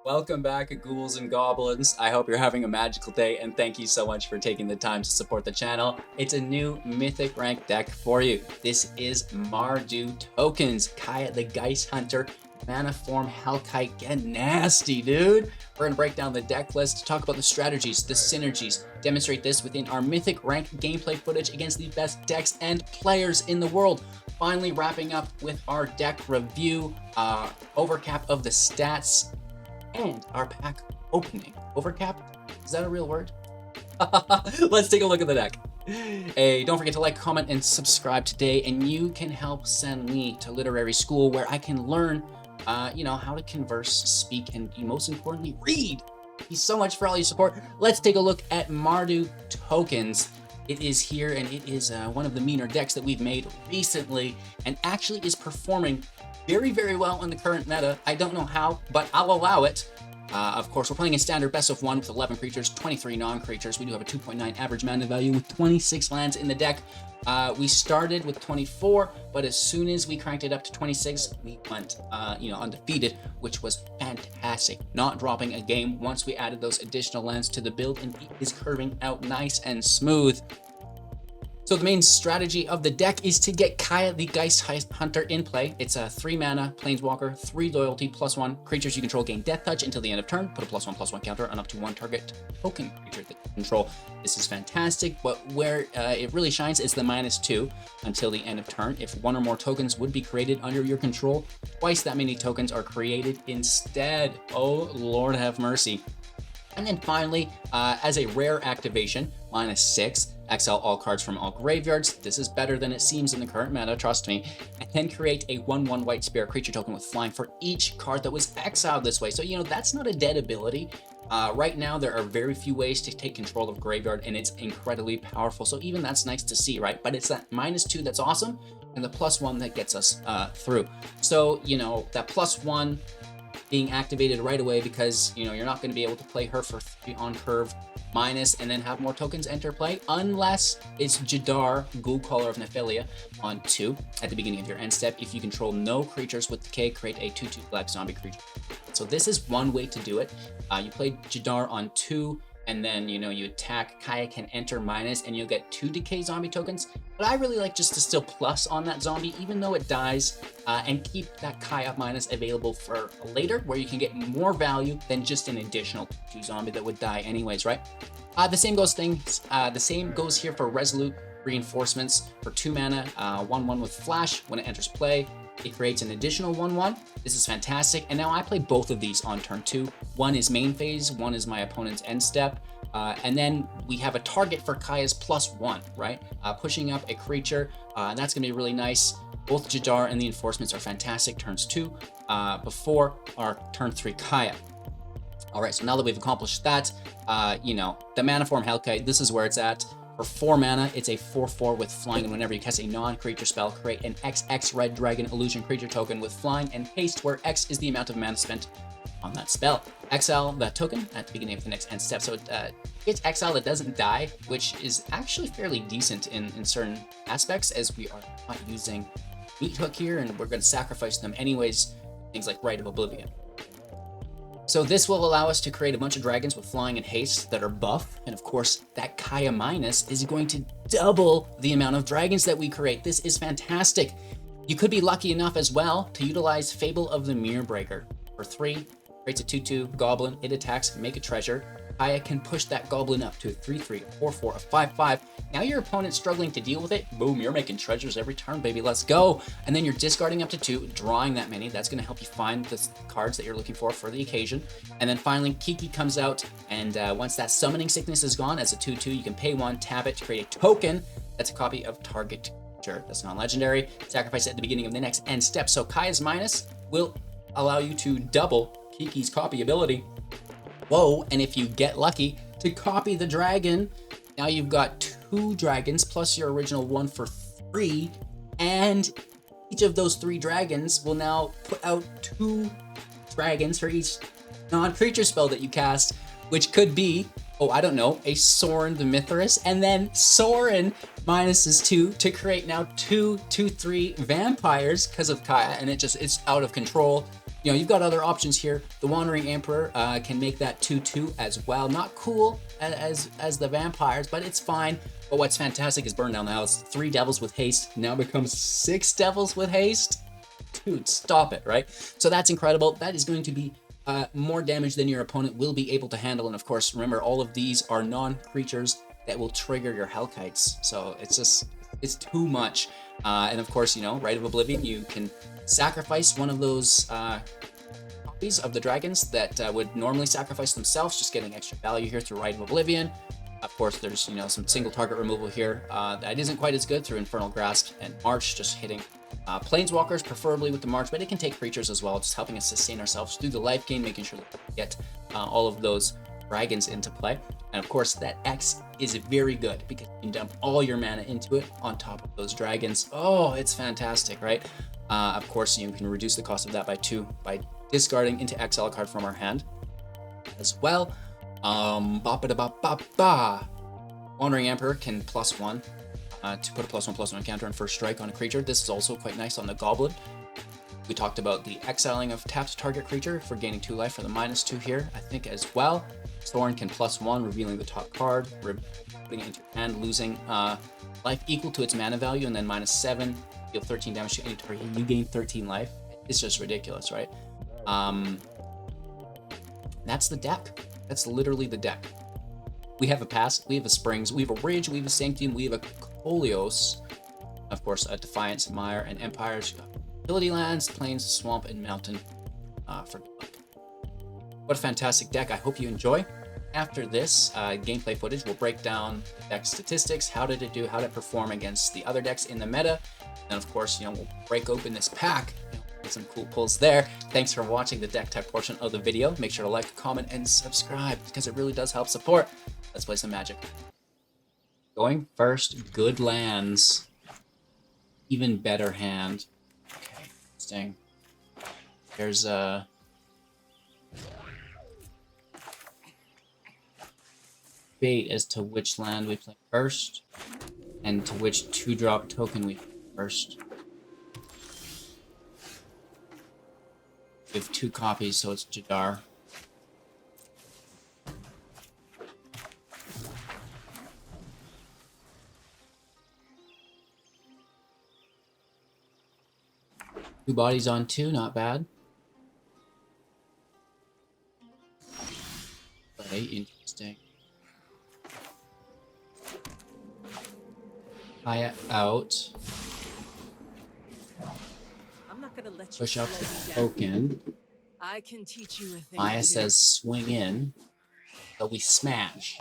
Welcome back, ghouls and goblins. I hope you're having a magical day, and thank you so much for taking the time to support the channel. It's a new Mythic rank deck for you. This is Mardu tokens, Kaya the Geist Hunter, Mana Form Hellkite. Get nasty, dude. We're gonna break down the deck list, talk about the strategies, the synergies, demonstrate this within our Mythic rank gameplay footage against the best decks and players in the world. Finally wrapping up with our deck review, overcap of the stats, and our pack opening. Overcap? Is that a real word? Let's take a look at the deck. Hey, don't forget to like, comment, and subscribe today, and you can help send me to literary school where I can learn, how to converse, speak, and most importantly, read. Thank you so much for all your support. Let's take a look at Mardu tokens. It is here, and it is one of the meaner decks that we've made recently, and actually is performing very, very well in the current meta. I don't know how, but I'll allow it. Of course, we're playing in standard best of 1 with 11 creatures, 23 non-creatures. We do have a 2.9 average mana value with 26 lands in the deck. We started with 24, but as soon as we cranked it up to 26, we went, undefeated, which was fantastic. Not dropping a game once we added those additional lands to the build, and it is curving out nice and smooth. So the main strategy of the deck is to get Kaya the Geist Hunter in play. It's a 3 mana, Planeswalker, 3 loyalty, +1. Creatures you control gain Death Touch until the end of turn. Put a +1/+1 counter on up to 1 target token creature that you control. This is fantastic, but where it really shines is the -2 until the end of turn. If 1 or more tokens would be created under your control, twice that many tokens are created instead. Oh, Lord have mercy. And then finally, as a rare activation, -6, exile all cards from all graveyards. This is better than it seems in the current meta, trust me. And then create a 1/1 white spirit creature token with flying for each card that was exiled this way. So, that's not a dead ability. Right now, there are very few ways to take control of graveyard, and it's incredibly powerful. So even that's nice to see, right? But it's that -2 that's awesome, and the +1 that gets us through. So, that +1 being activated right away because you're not going to be able to play her for 3 on curve minus and then have more tokens enter play unless it's Jadar, Ghoul Caller of Nephilia, on 2 at the beginning of your end step. If you control no creatures with decay, create a 2/2 black zombie creature. So this is one way to do it. You play Jadar on 2, and then you attack. Kaya can enter minus, and you'll get 2 decay zombie tokens. But I really like just to still plus on that zombie, even though it dies, and keep that Kaya minus available for later, where you can get more value than just an additional 2 zombie that would die anyways, right? The same goes here for Resolute Reinforcements for 2 mana, 1/1 with flash. When it enters play, it creates an additional 1/1. This is fantastic. And now I play both of these on turn 2. One is main phase, one is my opponent's end step. And then we have a target for Kaya's +1, right? Pushing up a creature, and that's going to be really nice. Both Jadar and the Enforcements are fantastic, turns 2, before our turn 3 Kaya. All right, so now that we've accomplished that, the Mana Form Hellkite, this is where it's at. For 4 mana, it's a 4/4 with flying, and whenever you cast a non-creature spell, create an XX Red Dragon Illusion creature token with flying and haste, where X is the amount of mana spent on that spell. Exile that token at the beginning of the next end step. So it's exile that doesn't die, which is actually fairly decent in certain aspects, as we are not using Meat Hook here, and we're going to sacrifice them anyways, things like Rite of Oblivion. So this will allow us to create a bunch of dragons with flying and haste that are buff, and of course that Kaya minus is going to double the amount of dragons that we create. This is fantastic. You could be lucky enough as well to utilize Fable of the Mirror Breaker. For 3, creates a 2/2 goblin, it attacks, make a treasure. Kaya can push that goblin up to a 3/3, a 4/4, a 5/5. Now your opponent's struggling to deal with it. Boom, you're making treasures every turn, baby, let's go. And then you're discarding up to 2, drawing that many. That's gonna help you find the cards that you're looking for the occasion. And then finally, Kiki comes out, and once that summoning sickness is gone, as a 2/2, you can pay 1, tap it to create a token that's a copy of target creature that's non-legendary. Sacrifice it at the beginning of the next end step. So Kaya's minus will allow you to double Kiki's copy ability. Whoa, and if you get lucky to copy the dragon, now you've got 2 dragons plus your original 1 for 3, and each of those 3 dragons will now put out 2 dragons for each non-creature spell that you cast, which could be, a Sorin the Mithras, and then Sorin minuses 2 to create now 2/3 vampires because of Kaya, and it's out of control. You know, you've got other options here. The Wandering Emperor can make that 2/2 as well. Not cool as the vampires, but it's fine. But what's fantastic is Burn Down the House. 3 devils with haste now becomes 6 devils with haste. Dude, stop it, right? So that's incredible. That is going to be more damage than your opponent will be able to handle. And of course, remember, all of these are non-creatures that will trigger your Hellkites. So it's too much. And of course, you know, Rite of Oblivion, you can sacrifice one of those copies of the dragons that would normally sacrifice themselves, just getting extra value here through Rite of Oblivion. Of course, there's, you know, some single target removal here that isn't quite as good through Infernal Grasp and March, just hitting planeswalkers, preferably with the March, but it can take creatures as well, just helping us sustain ourselves through the life gain, making sure that we get all of those dragons into play. And of course, that X is very good because you can dump all your mana into it on top of those dragons. Oh, it's fantastic, right? Of course, you can reduce the cost of that by 2 by discarding into exile a card from our hand as well. Wandering Emperor can +1 to put a +1/+1 counter on first strike on a creature. This is also quite nice on the Goblin. We talked about the exiling of tapped target creature for gaining 2 life for the -2 here, I think, as well. Thorn can +1, revealing the top card, putting it into your hand, losing life equal to its mana value, and then -7, deal 13 damage to any target. You gain 13 life. It's just ridiculous, right? That's the deck. That's literally the deck. We have a Pass, we have a Springs, we have a Ridge, we have a Sanctium, we have a Coleos, of course, a Defiance, Mire, and Empires. Utility lands, Plains, Swamp, and Mountain for good luck. What a fantastic deck. I hope you enjoy. After this gameplay footage, we'll break down the deck statistics, how did it do, how did it perform against the other decks in the meta, and of course, you know, we'll break open this pack. Get some cool pulls there. Thanks for watching the deck tech portion of the video. Make sure to like, comment, and subscribe because it really does help support. Let's play some Magic. Going first, good lands. Even better hand. Okay, interesting. There's a debate as to which land we play first and to which 2-drop token we play first. We have 2 copies, so it's Jadar. Two bodies on 2, not bad. Very interesting. Kaya out. I'm not gonna let you Push up slow the me down. token. I can teach you a thing. Maya or two. says swing in, but we smash.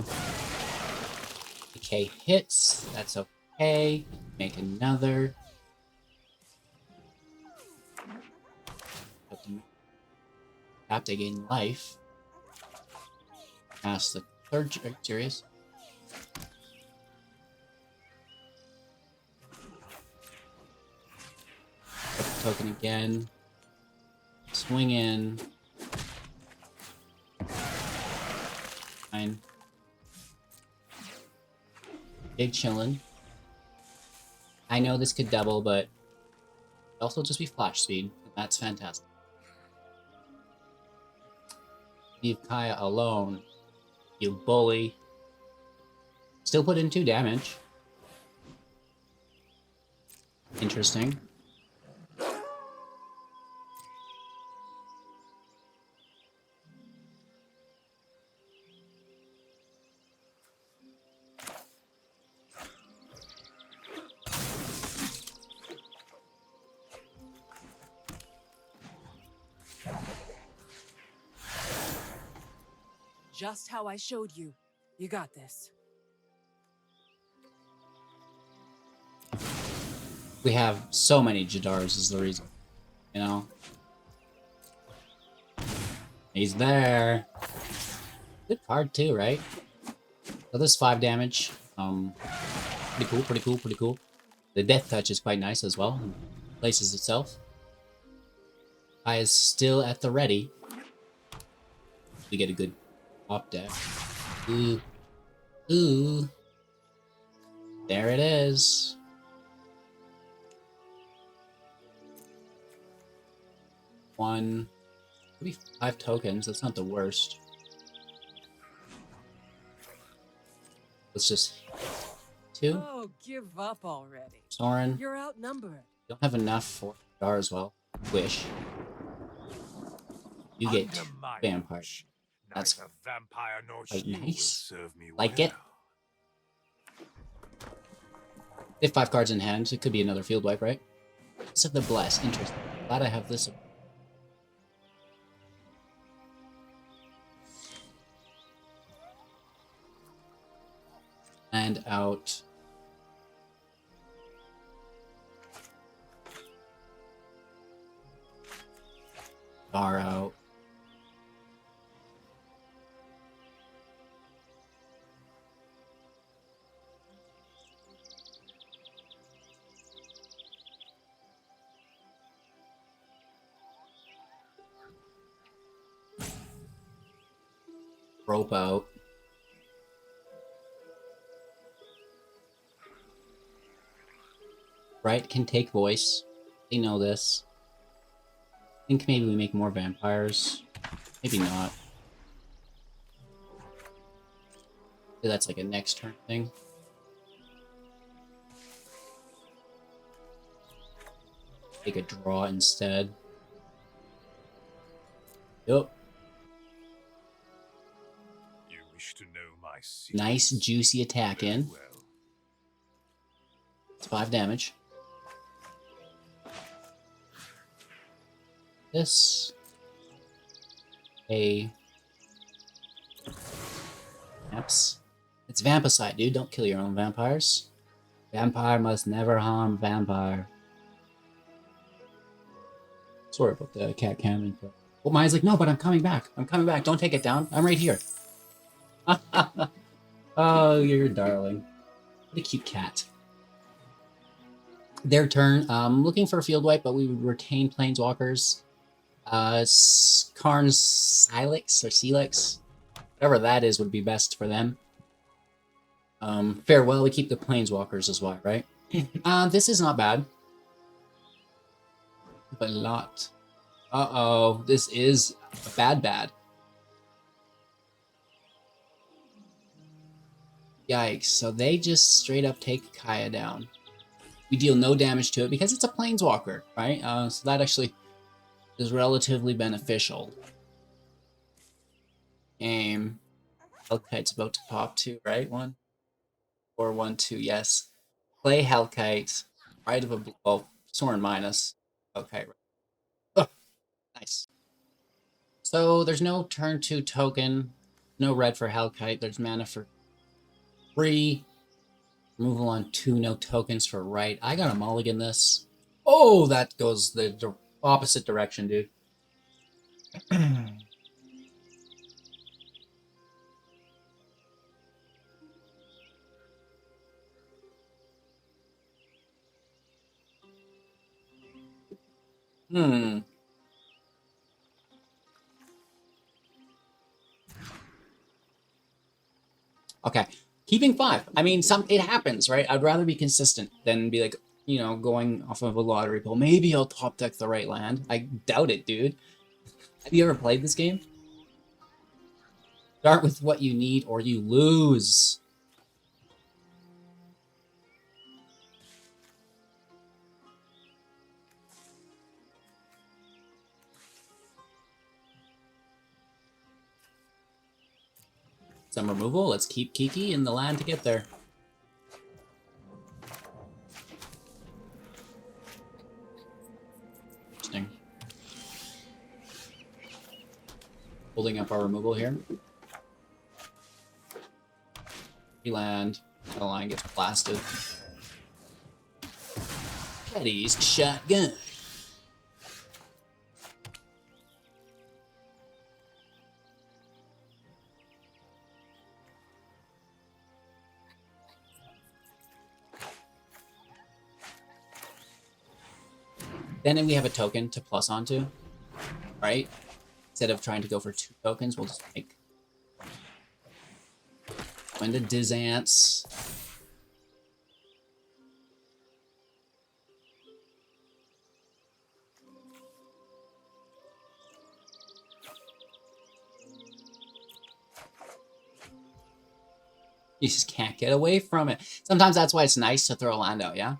Decay hits, that's okay. Make another. Tap to gain life. Pass the third serious. Token again. Swing in. Fine. Big chillin'. I know this could double, but also just be flash speed. And that's fantastic. Leave Kaya alone. You bully. Still put in 2 damage. Interesting. Just how I showed you. You got this. We have so many Jadars is the reason. You know? He's there. Good card too, right? So this 5 damage. Pretty cool, pretty cool, pretty cool. The Death Touch is quite nice as well. Places itself. I is still at the ready. We get a good top deck. Ooh. Ooh. There it is. One. Maybe 5 tokens. That's not the worst. Let's just 2. Oh, give up already. Soren. You're outnumbered. Don't have enough for Dar as well. Wish. You get Under my vampire. watch, That's neither vampire nor quite you will nice. serve me Like well. it. They have 5 cards in hand, so it could be another field wipe, right? This of the Bless. Interesting. Glad I have this. And out. Bar out. Rope out. Right can take voice. They know this. I think maybe we make more vampires. Maybe not. Maybe that's like a next turn thing. Take a draw instead. Yep. You wish to know my secrets? Nice juicy attack Very in. well. It's 5 damage. This. A. Vamps. It's vampicide, dude. Don't kill your own vampires. Vampire must never harm vampire. Sorry about the cat cannon. Well, Maya's like, no, but I'm coming back. I'm coming back. Don't take it down. I'm right here. Oh, you're darling. What a cute cat. Their turn. Looking for a field wipe, but we would retain planeswalkers. Karn's Silex or Celix. Whatever that is would be best for them. Farewell, we keep the planeswalkers as well, right? This is not bad. But not. Uh-oh, this is a bad. Yikes, so they just straight up take Kaya down. We deal no damage to it because it's a planeswalker, right? So that actually is relatively beneficial. Game. Hellkite's about to pop too, right? 1 or 1, 2, yes. Play Hellkite. Right of a Soren minus. Okay. Oh, nice. So there's no turn 2 token. No red for Hellkite. There's mana for 3. Removal on 2, no tokens for right. I gotta mulligan this. Oh, that goes the opposite direction, dude. Okay. Keeping 5. I mean, it happens, right? I'd rather be consistent than be like, you know, going off of a lottery pool. Maybe I'll top deck the right land. I doubt it, dude. Have you ever played this game? Start with what you need or you lose. Some removal. Let's keep Kiki in the land to get there. Interesting. Holding up our removal here. Land. The line gets blasted. Petty's shotgun. Then we have a token to plus onto, right? Instead of trying to go for 2 tokens, we'll just make when the Dizance. You just can't get away from it. Sometimes that's why it's nice to throw land out, yeah?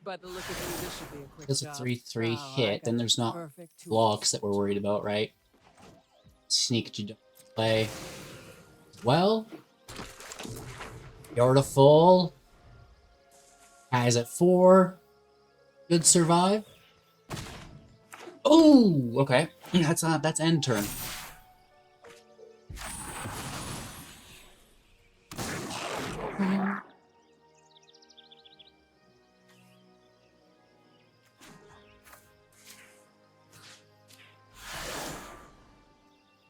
By the look of you, this should be a quick It's a job. 3/3 Oh, I hit, got then the there's not perfect tools. blocks that we're worried about, right? Sneak you don't play. Well, Yard of Full. Guys at 4. Good survive. Oh, okay. That's end turn.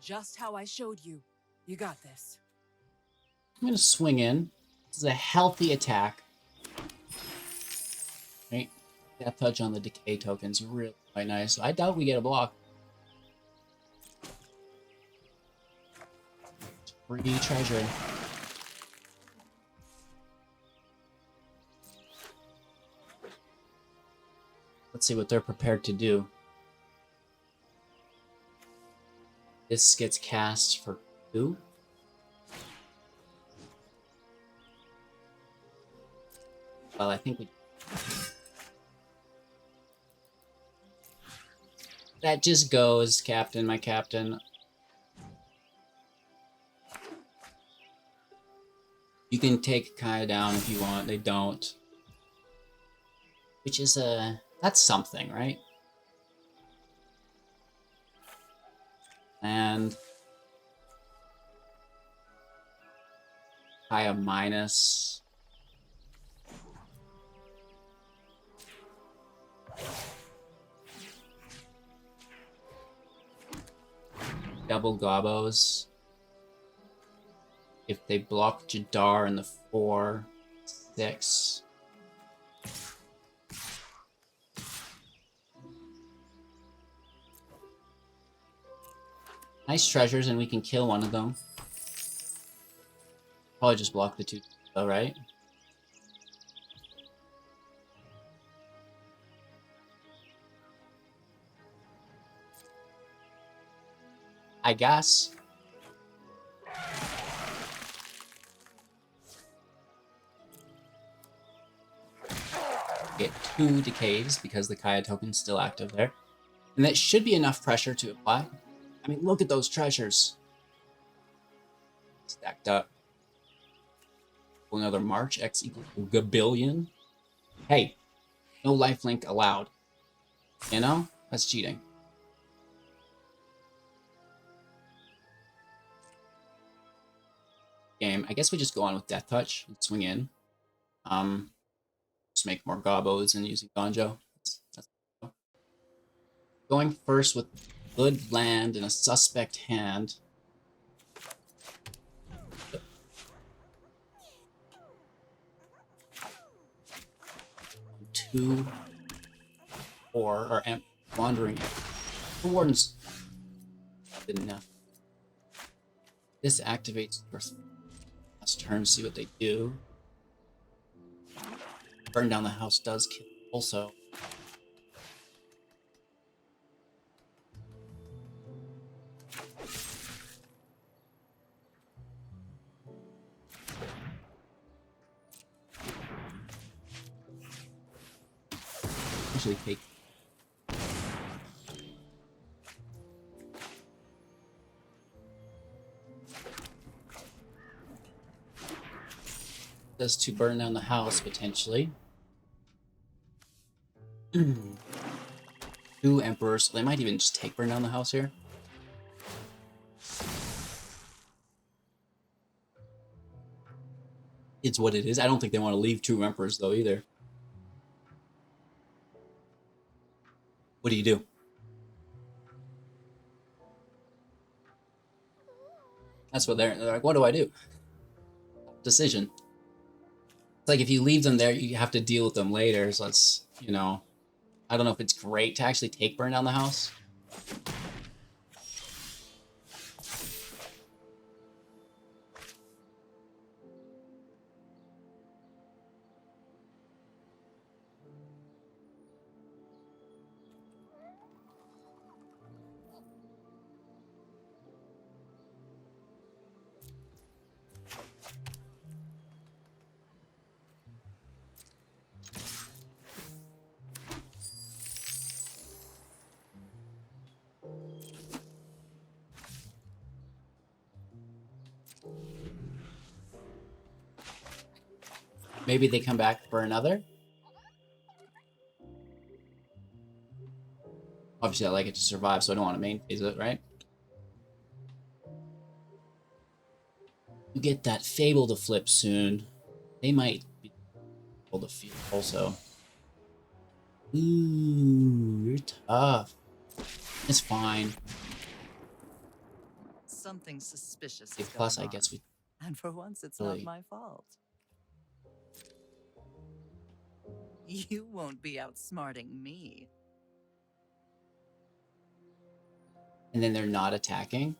Just how I showed you. You got this. I'm gonna swing in. This is a healthy attack. Right? Death touch on the decay token's really quite nice. I doubt we get a block. Free treasure. Let's see what they're prepared to do. This gets cast for 2. Well, I think we... That just goes, Captain, my Captain. You can take Kaya down if you want. They don't. Which is that's something, right? And Kaya minus. Double gobos. If they block Jadar in the 4, 6. Nice treasures, and we can kill one of them. Probably just block the 2, though, right? I guess. Get 2 decays because the Kaya token's still active there. And that should be enough pressure to apply. I mean, look at those treasures. Stacked up. Another March, X equals a billion. Hey, no lifelink allowed. You know? That's cheating. Game. I guess we just go on with Death Touch and swing in. Just make more gobos and using Gonjo. That's going first with good land and a suspect hand. 2, 4, or wandering. The Warden's good enough. This activates first last turn, see what they do. Burn down the house does kill also. Usually take does to burn down the house potentially. 2 emperors, so they might even just take burn down the house here. It's what it is. I don't think they want to leave 2 emperors though either. What do you do? That's what they're like, what do I do? Decision. It's like if you leave them there, you have to deal with them later, so it's, you know, I don't know if it's great to actually take burn down the house. Maybe they come back for another. Obviously, I like it to survive, so I don't want to main phase it, right? You get that Fable to flip soon. They might be able to feel also. Ooh, you're tough. It's fine. Something suspicious Okay, is plus, going I on. guess we And for once, it's really... not my fault. You won't be outsmarting me. And then they're not attacking.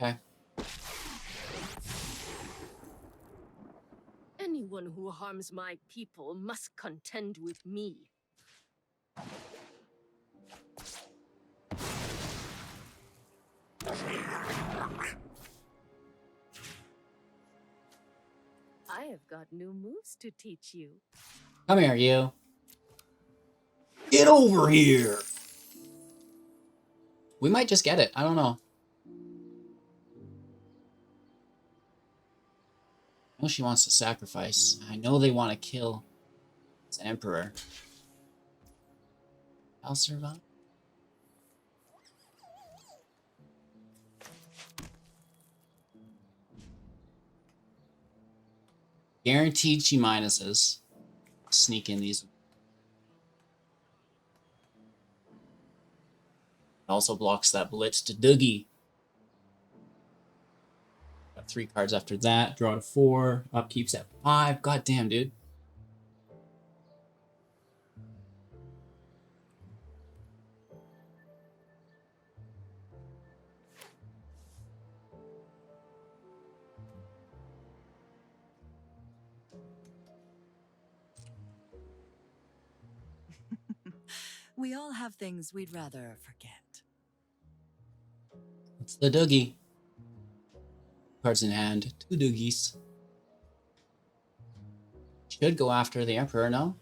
Okay. Anyone who harms my people must contend with me. I have got new moves to teach you. Come here, you. Get over here. We might just get it. I don't know. I know she wants to sacrifice. I know they want to kill this emperor. I'll survive. Guaranteed she minuses. Sneak in these. Also blocks that blitz to Doogie. Got 3 cards after that. Draw to 4. Upkeep's at 5. God damn, dude. We all have things we'd rather forget. It's the Doogie. Cards in hand. 2 Doogies. Should go after the Emperor, no?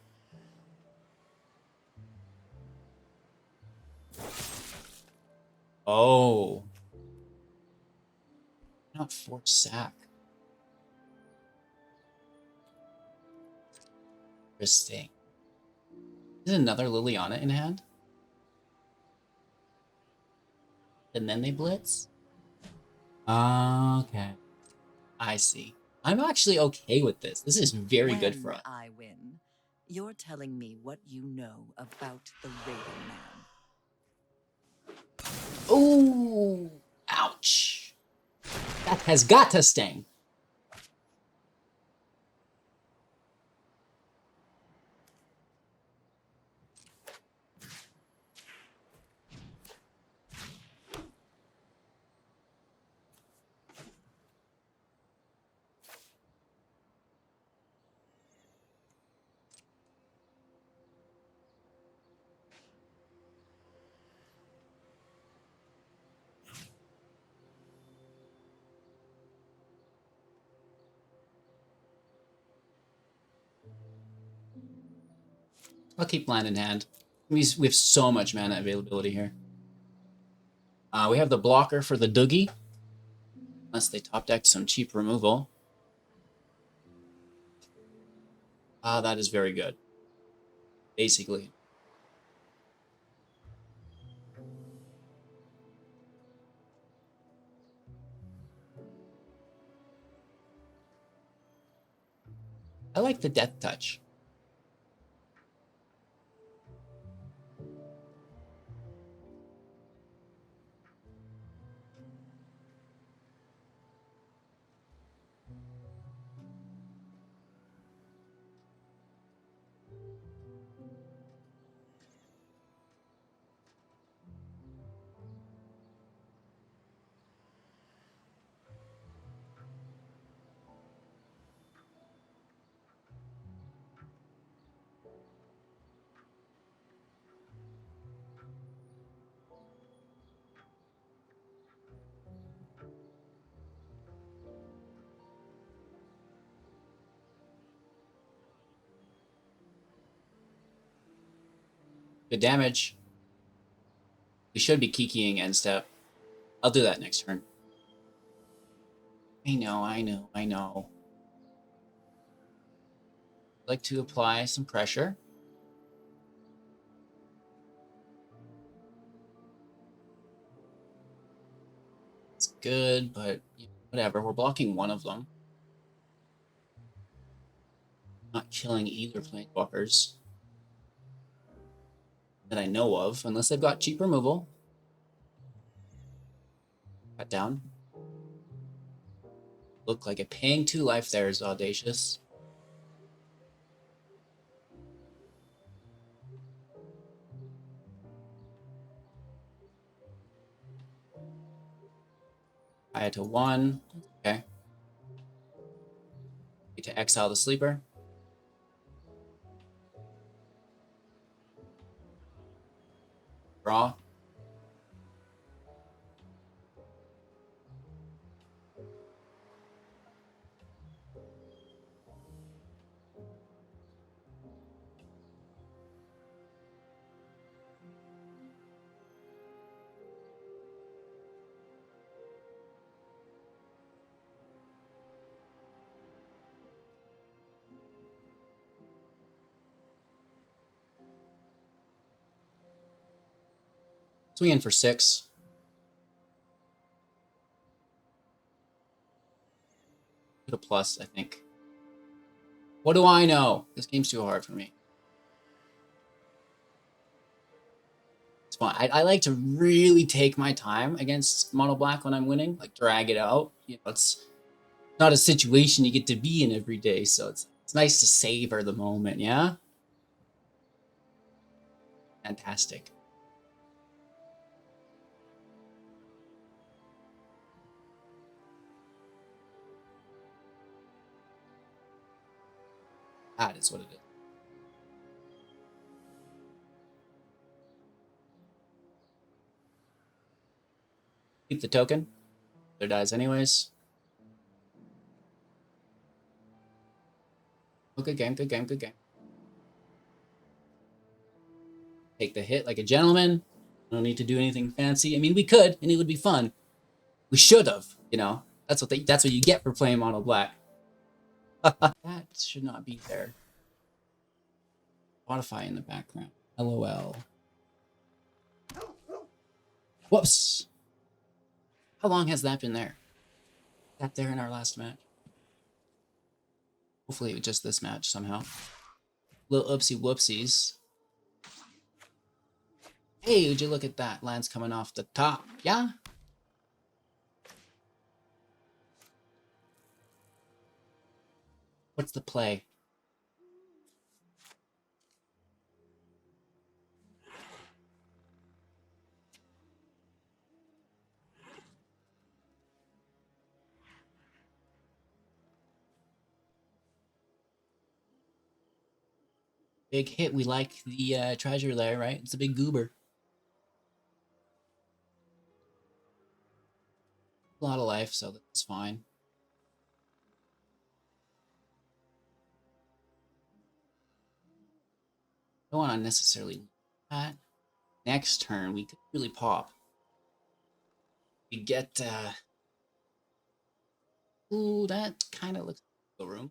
Oh. Not force sack. Interesting. Is another Liliana in hand? And then they blitz? Okay. I see. I'm actually okay with this. This is very good for us. When I win, you're telling me what you know about the Raven Man. Ooh! Ouch! That has got to sting. I'll keep land in hand. We have so much mana availability here. We have the blocker for the Doogie. Unless they top deck some cheap removal. That is very good. Basically. I like the Death Touch. Good damage. We should be kikiing end step. I'll do that next turn. I know. I'd like to apply some pressure. It's good, but whatever. We're blocking one of them. Not killing either planeswalkers that I know of, unless they've got cheap removal. Cut down. Look like it. Paying 2 life there is audacious. I had to 1. Okay. Get to exile the sleeper. Draw. Swing in for 6. Put a plus, I think. What do I know? This game's too hard for me. It's fun. I like to really take my time against mono black when I'm winning, like drag it out. It's not a situation you get to be in every day, so it's nice to savor the moment, yeah? Fantastic. That is what it is. Keep the token. There dies anyways. Oh, good game, good game, good game. Take the hit like a gentleman. I don't need to do anything fancy. I mean, we could, and it would be fun. We should have, That's what you get for playing mono black. That should not be there. Spotify in the background. LOL. Whoops. How long has that been there? That there in our last match. Hopefully it was just this match somehow. Little oopsie whoopsies. Hey, would you look at that? Lance coming off the top. Yeah? What's the play? Big hit. We like the treasure there, right? It's a big goober. A lot of life, so that's fine. Don't want to necessarily that. Next turn, we could really pop. We get, ooh, that kind of looks like a room.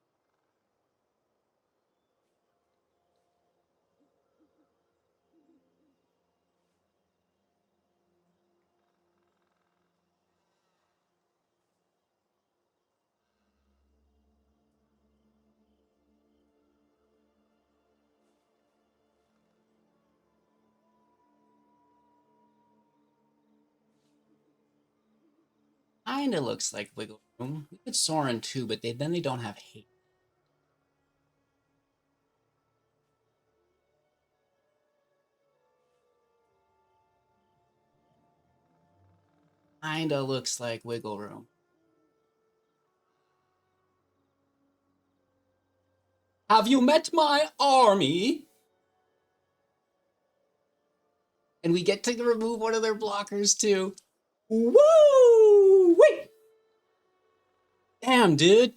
Kinda looks like wiggle room. We could Soren too, but then they don't have hate. Kinda looks like wiggle room. Have you met my army? And we get to remove one of their blockers too. Woo! Wait! Damn, dude.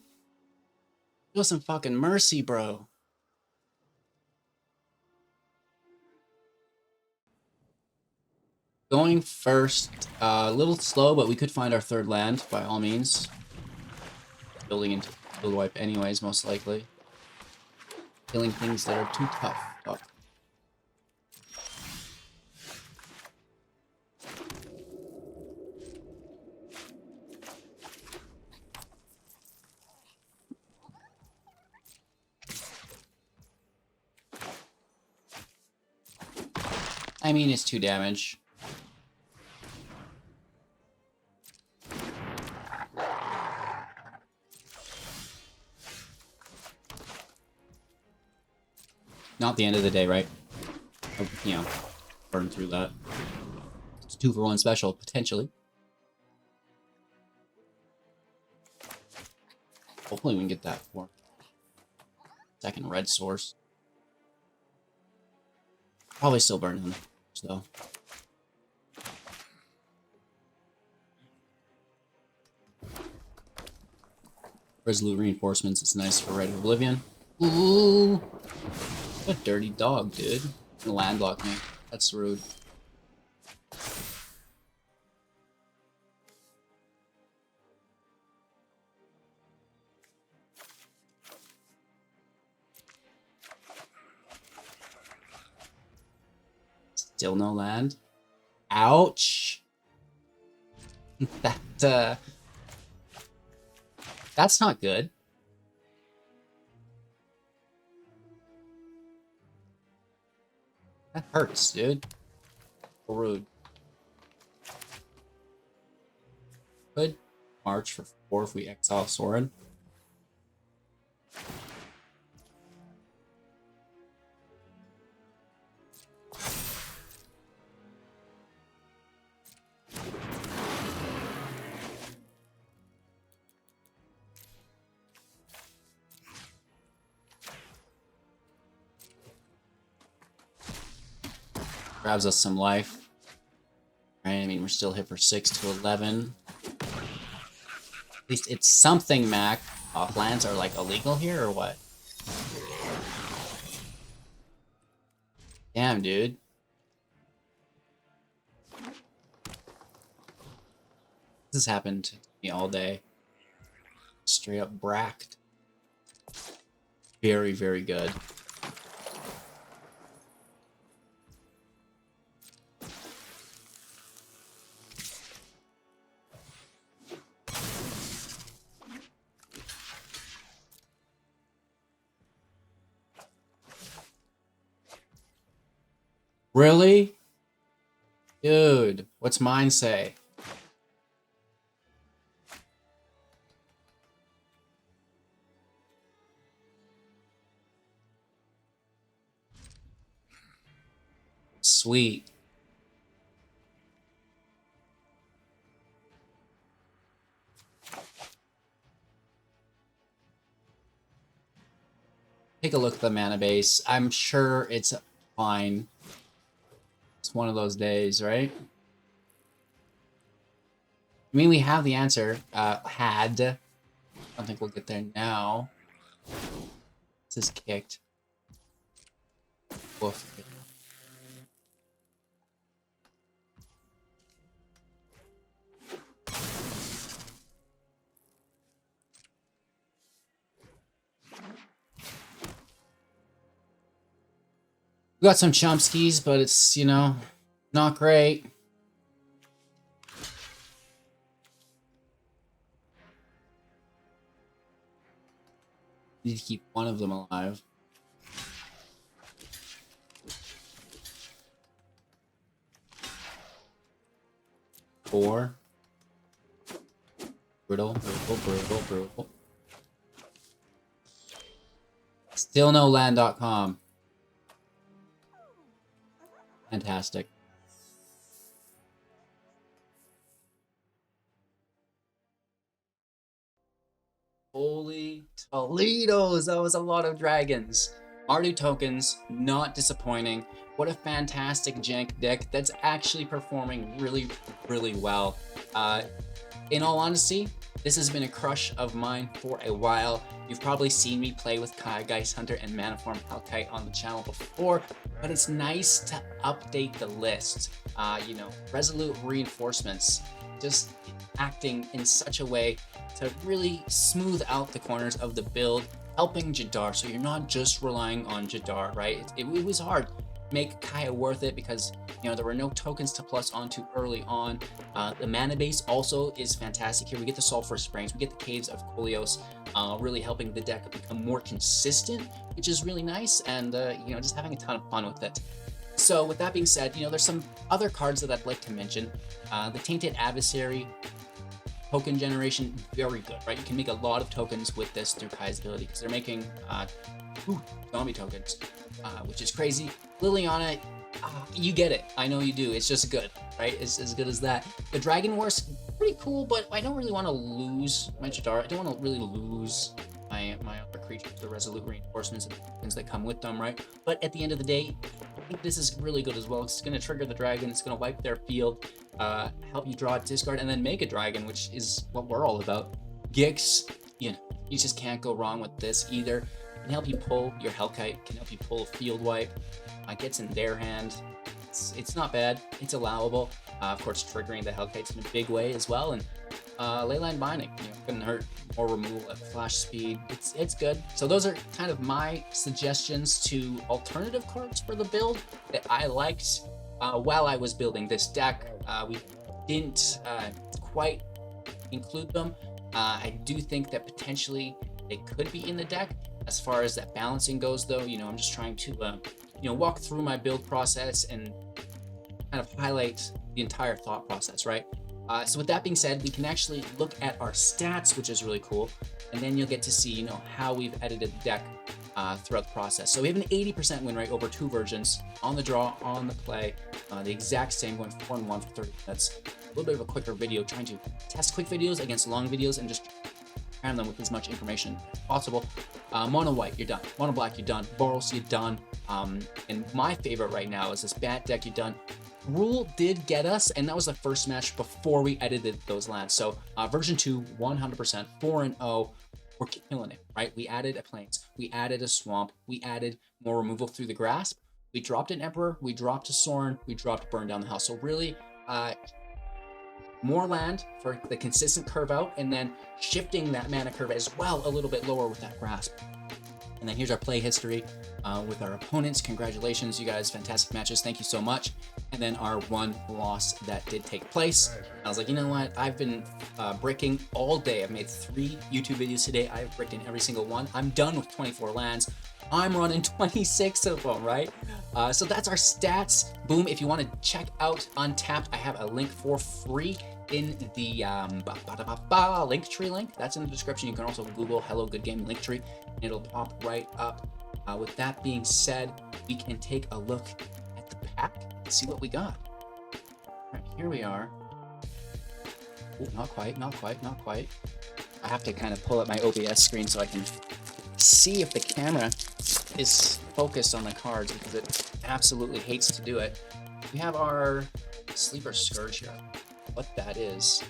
Show some fucking mercy, bro. Going first, a little slow, but we could find our third land by all means. Building into field wipe anyways, most likely. Killing things that are too tough. Fuck. I mean, it's 2 damage. Not the end of the day, right? You know, burn through that. It's a 2-for-1 special, potentially. Hopefully we can get that for second red source. Probably still burn him, so. Resolute reinforcements is nice for Red Oblivion. Ooh! What a dirty dog, dude. You landlock me. That's rude. Still no land. Ouch! That's not good. That hurts, dude. Rude. Good. March for 4 if we exile Soren. Grabs us some life. Right, I mean, we're still hit for 6 to 11. At least it's something, Mac. Lands are, like, illegal here, or what? Damn, dude. This has happened to me all day. Straight up bracked. Very, very good. Really? Dude, what's mine say? Sweet. Take a look at the mana base. I'm sure it's fine. It's one of those days, right? I mean, we have the answer. Had. I don't think we'll get there now. This is kicked. Woof. We got some Chomskys, but it's, you know, not great. Need to keep one of them alive. Four. Brutal. Still no land.com. Fantastic. Holy Toledos, that was a lot of dragons. Mardu tokens, not disappointing. What a fantastic jank deck that's actually performing really, really well. In all honesty, this has been a crush of mine for a while. You've probably seen me play with Kaya Geist Hunter and Manaform Hellkite on the channel before. but it's nice to update the list. You know, resolute reinforcements, just acting in such a way to really smooth out the corners of the build, helping Jadar. So you're not just relying on Jadar, right? It was hard. Make Kaya worth it because, you know, there were no tokens to plus onto early on. The mana base also is fantastic here. We get the Sulfur Springs, we get the Caves of Kolios, really helping the deck become more consistent, which is really nice, and you know, just having a ton of fun with it. So with that being said, you know, there's some other cards that I'd like to mention. The Tainted Adversary token generation, very good, right? You can make a lot of tokens with this through Kaya's ability because they're making zombie tokens, which is crazy. Liliana, you get it. I know you do. It's just good, right? It's as good as that. The Dragon Wars, pretty cool, but I don't really want to lose my Jadar. I don't want to really lose my other creatures, the Resolute Reinforcements and the tokens that come with them, right? But at the end of the day, I think this is really good as well. It's going to trigger the dragon. It's going to wipe their field, help you draw, discard, and then make a dragon, which is what we're all about. Gix, you know, you just can't go wrong with this either. It can help you pull your Hellkite, can help you pull a field wipe. Gets in their hand. It's not bad. It's allowable. Of course, triggering the Hellkites in a big way as well. And Leyline Binding, you know, couldn't hurt. More removal at flash speed. It's good. So those are kind of my suggestions to alternative cards for the build that I liked while I was building this deck. We didn't quite include them. I do think that potentially they could be in the deck. As far as that balancing goes, though, you know, I'm just trying to you know, walk through my build process and kind of highlight the entire thought process, right? So with that being said, we can actually look at our stats, which is really cool, and then you'll get to see, you know, how we've edited the deck throughout the process. So we have an 80% win rate over 2 versions, on the draw, on the play, the exact same, going 4-1 for 30 minutes. A little bit of a quicker video, trying to test quick videos against long videos and just cram them with as much information as possible. Mono white, you're done. Mono black, you're done. Boros, you're done. And my favorite right now is this Bat deck, you're done. Rule did get us, and that was the first match before we edited those lands. So version 2, 100%, 4-0, we're killing it, right? We added a Plains, we added a Swamp, we added more removal through the Grasp, we dropped an Emperor, we dropped a Sorin, we dropped Burn Down the House. So really, more land for the consistent curve out, and then shifting that mana curve as well a little bit lower with that Grasp. And then here's our play history with our opponents. Congratulations, you guys, fantastic matches. Thank you so much. And then our one loss that did take place. I was like, you know what? I've been bricking all day. I've made 3 YouTube videos today. I've bricked in every single one. I'm done with 24 lands. I'm running 26 of them, right? So that's our stats. Boom. If you want to check out Untapped, I have a link for free in the Linktree link. That's in the description. You can also Google Hello Good Game Linktree, and it'll pop right up. With that being said, we can take a look at the pack and see what we got. All right, here we are. Ooh, not quite, not quite, not quite. I have to kind of pull up my OBS screen so I can see if the camera is focused on the cards, because it absolutely hates to do it. We have our Sleeper Scourge here. What that is,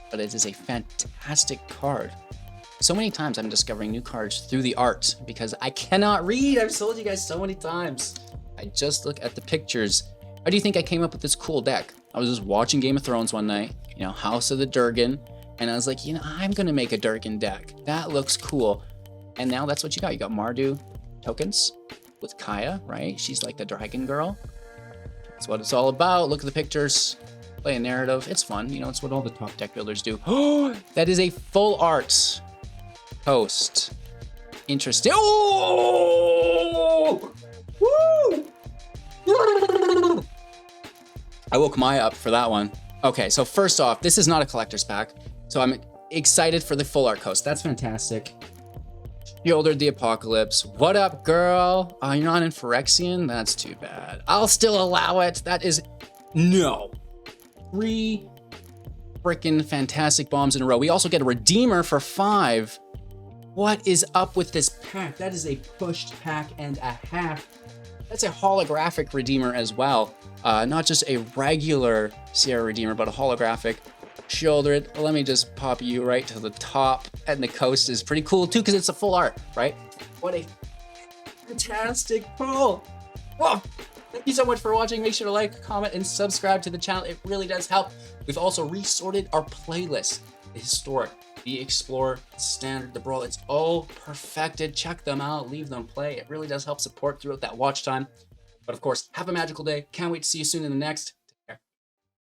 but it is a fantastic card. So many times I'm discovering new cards through the art because I cannot read. I've told you guys so many times. I just look at the pictures. How do you think I came up with this cool deck? I was just watching Game of Thrones one night, you know, House of the Durgan, and I was like, you know, I'm gonna make a Durgan deck. That looks cool. And now that's what you got. You got Mardu tokens with Kaya, right? She's like the dragon girl. That's what it's all about. Look at the pictures. Play a narrative. It's fun. You know, it's what all the top deck builders do. Oh, that is a full art host. Interesting. Oh! Woo! I woke Maya up for that one. Okay, so first off, this is not a collector's pack. So I'm excited for the full art host. That's fantastic. Shouldered the Apocalypse. What up, girl? You're not in Phyrexian? That's too bad. I'll still allow it. That is... No. 3 freaking fantastic bombs in a row. We also get a Redeemer for 5. What is up with this pack? That is a pushed pack and a half. That's a holographic Redeemer as well. Not just a regular Sierra Redeemer, but a holographic. Shouldered. Let me just pop you right to the top. And the coast is pretty cool too, because it's a full art, right? What a fantastic pull. Whoa! Thank you so much for watching. Make sure to like, comment, and subscribe to the channel. It really does help. We've also resorted our playlist. The Historic, the Explorer, the Standard, the Brawl. It's all perfected. Check them out. Leave them play. It really does help support throughout that watch time. But of course, have a magical day. Can't wait to see you soon in the next.